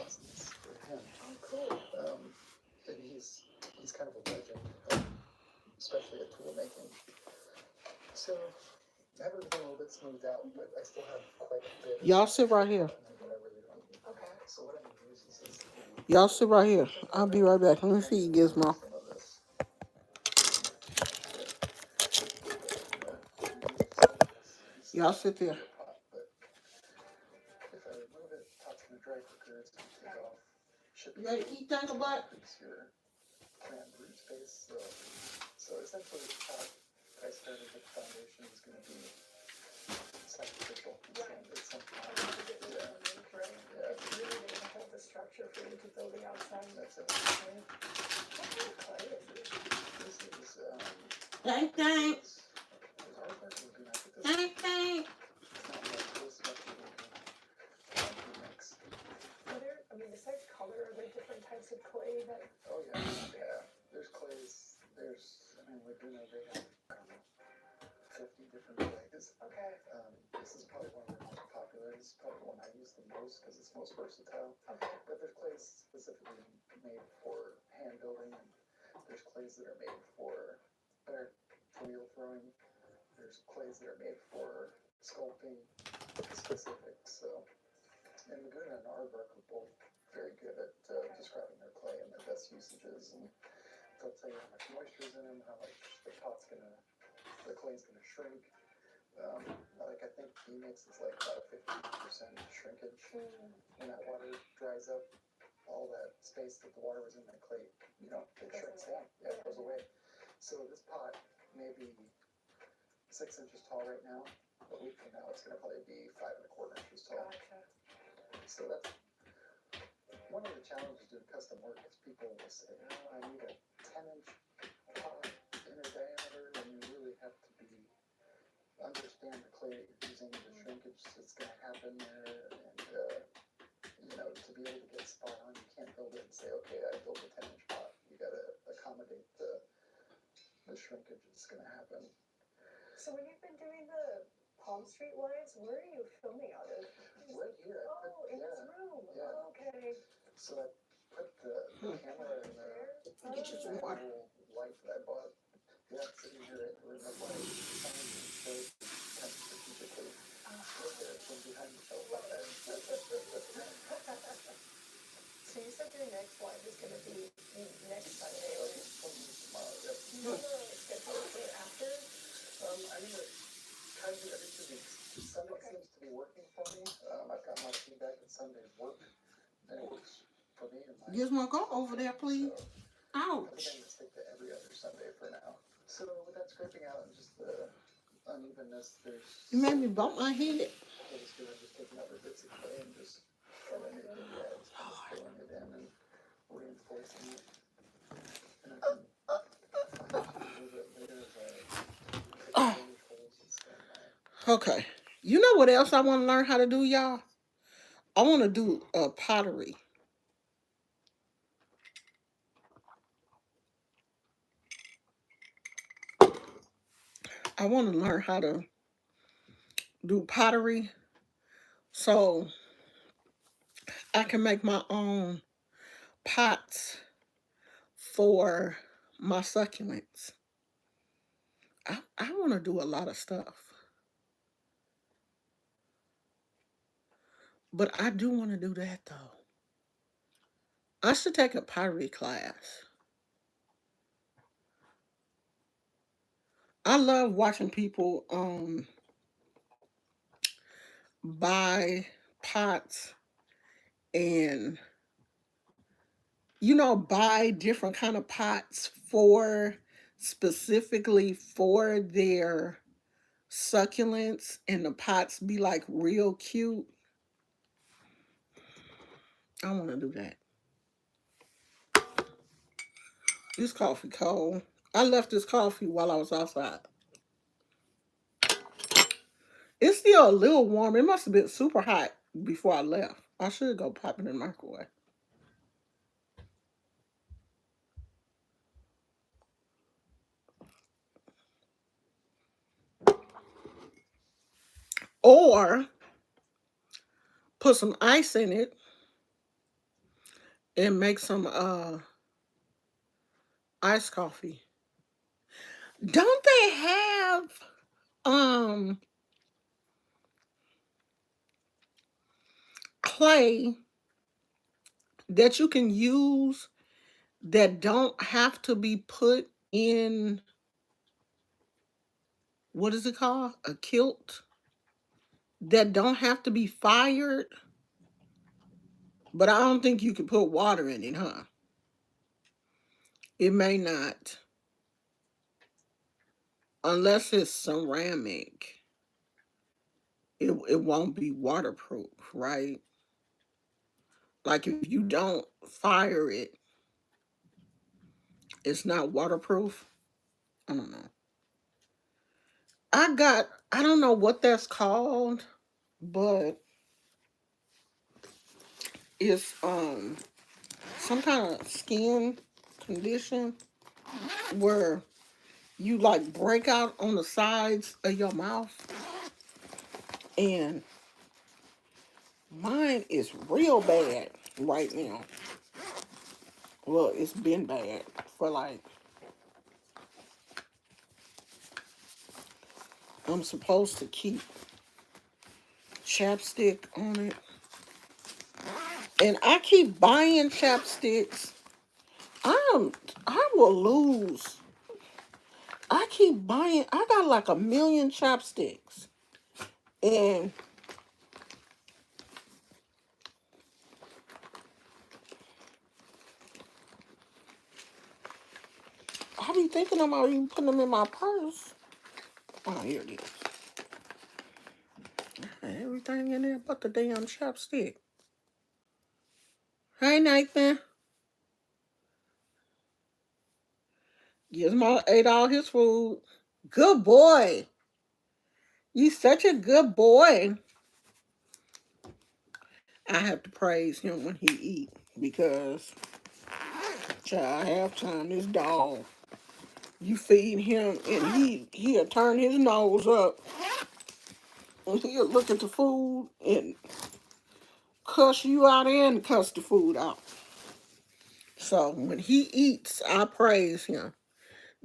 Y'all sit right here. Y'all sit right here. I'll be right back. Let me feed Gizmo. Y'all sit there. You ready to eat, Dagobah? Thank, thank. Thank, thank. 6 inches tall right now. A week from now, it's going to probably be 5 1/4 inches tall. Gotcha. So that's one of the challenges doing custom work is people will say, oh, I need a 10-inch pot inner diameter, and you really have to understand the clay that you're using, the shrinkage that's going to happen there, and to be able to get spot on, you can't build it and say, okay, I built a 10-inch pot. You got to accommodate the shrinkage that's going to happen. So when you've been doing the Palm Street Wives, where are you filming out of? Right here. In this room. Yeah. Okay. So I put the camera in there. Get you some water. Light that I bought. Yeah, sitting here at the room of light. Kind of strategically. Right there, from behind the shelf like that. So you said your next live is going to be next Sunday, or tomorrow? Yep. Do you have a schedule for after? I'm going to try to do every 2 weeks. Sunday seems to be working for me. I've got my feedback that Sundays work, and it works for me. Gizmo, go over there, please. So, ouch. I think I'm going to stick to every other Sunday for now. So with that scraping out and just the unevenness, there's... You made me bump my head. I'm just taking out the bits of clay and just filling it in, filling it in and reinforcing it. And I can find a little bit later as I finish holes and stuff. Okay. You know what else I want to learn how to do, y'all? I want to do pottery. I want to learn how to do pottery so I can make my own pots for my succulents. I want to do a lot of stuff. But I do want to do that though. I should take a pottery class. I love watching people buy pots and buy different kind of pots for specifically for their succulents, and the pots be like real cute. I want to do that. This coffee cold. I left this coffee while I was outside. It's still a little warm. It must have been super hot before I left. I should go pop it in the microwave. Or put some ice in it and make some iced coffee. Don't they have um clay that you can use that don't have to be put in, what is it called? A kilt? That don't have to be fired? But I don't think you can put water in it, huh? It may not. Unless it's ceramic. It won't be waterproof, right? Like if you don't fire it, it's not waterproof. I don't know. I don't know what that's called, but it's some kind of skin condition where you like break out on the sides of your mouth, and mine is real bad right now. Well, it's been bad for like, I'm supposed to keep chapstick on it. And I keep buying chapsticks. I will lose. I keep buying. I got like 1,000,000 chapsticks. And I be thinking about even putting them in my purse. Oh, here it is. Everything in there but the damn chopstick. Hey, Nathan. Gizmo ate all his food. Good boy. You such a good boy. I have to praise him when he eat because, child, half time this dog. You feed him and he'll turn his nose up and he'll look at the food and cuss you out and cuss the food out. So when he eats, I praise him.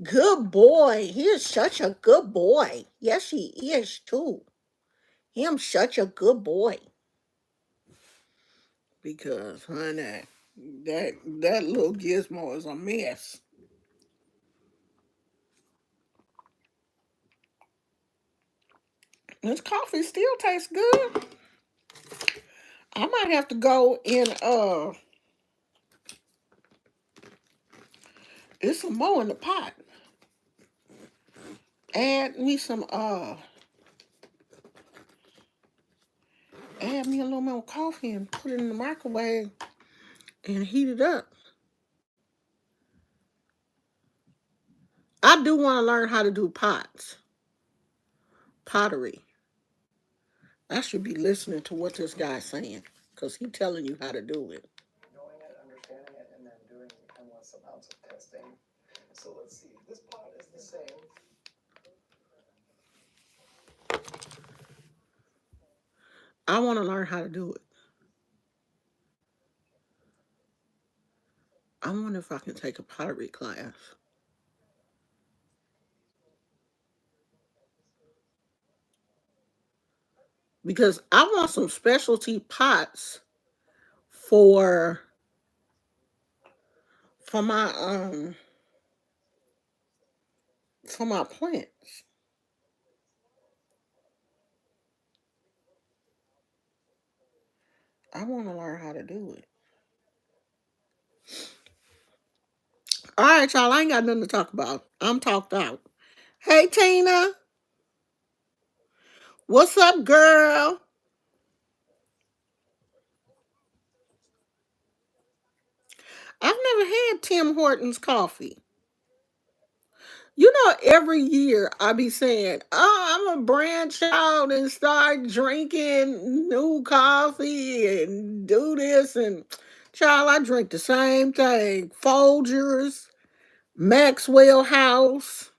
Good boy. He is such a good boy. Yes, he is too. Him such a good boy. Because, honey, that little gizmo is a mess. This coffee still tastes good. I might have to go in there's some more in the pot. Add me some add me a little more coffee and put it in the microwave and heat it up. I do want to learn how to do pottery. I should be listening to what this guy's saying because he's telling you how to do it. Knowing it, understanding it, and then doing endless amounts of testing. So let's see. This pot is the same. I want to learn how to do it. I wonder if I can take a pottery class. Because I want some specialty pots for for my um for my plants. I want to learn how to do it. All right, y'all. I ain't got nothing to talk about. I'm talked out. Hey, Tina. What's up, girl? I've never had Tim Hortons coffee. You know, every year I be saying, "Oh, I'm gonna branch out and start drinking new coffee and do this." And child, I drink the same thing: Folgers, Maxwell House.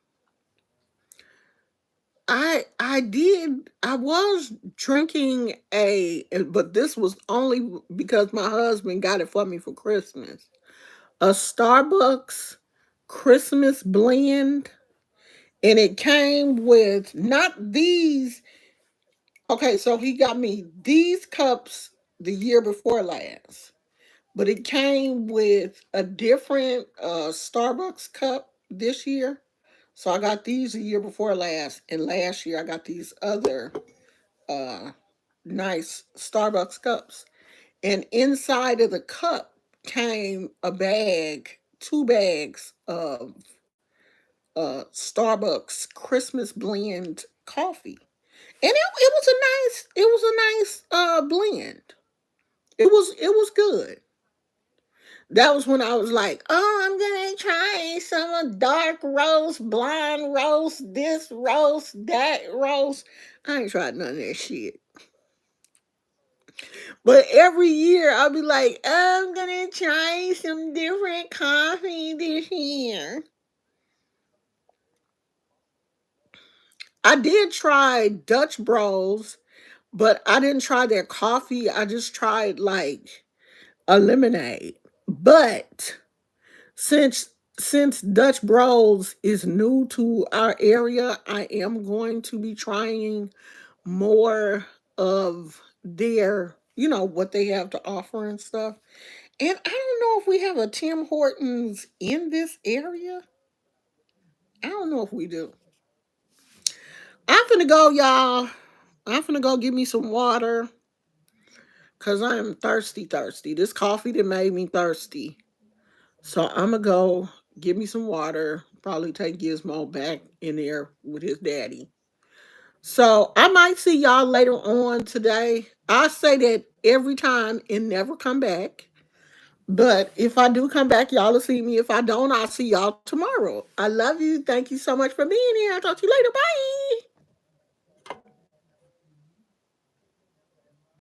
I was drinking but this was only because my husband got it for me for Christmas. A Starbucks Christmas blend, and it came with not these. Okay, so he got me these cups the year before last, but it came with a different Starbucks cup this year. So I got these a year before last, and last year I got these other uh nice Starbucks cups. And inside of the cup came a bag, two bags of Starbucks Christmas blend coffee. And it was a nice blend. It was good. That was when I was like, oh, I'm gonna try some dark roast, blonde roast, this roast, that roast. I ain't tried none of that shit. But every year I'll be like, I'm gonna try some different coffee this year. I did try Dutch Bros, but I didn't try their coffee. I just tried like a lemonade. But since since Dutch Bros is new to our area, I am going to be trying more of their, what they have to offer and stuff. And I don't know if we have a Tim Hortons in this area. I don't know if we do. I'm finna go, y'all. I'm finna go get me some water because I am thirsty, thirsty. This coffee that made me thirsty. So I'm gonna go get me some water. Probably take Gizmo back in there with his daddy. So I might see y'all later on today. I say that every time and never come back. But if I do come back, y'all will see me. If I don't, I'll see y'all tomorrow. I love you. Thank you so much for being here. I'll talk to you later. Bye.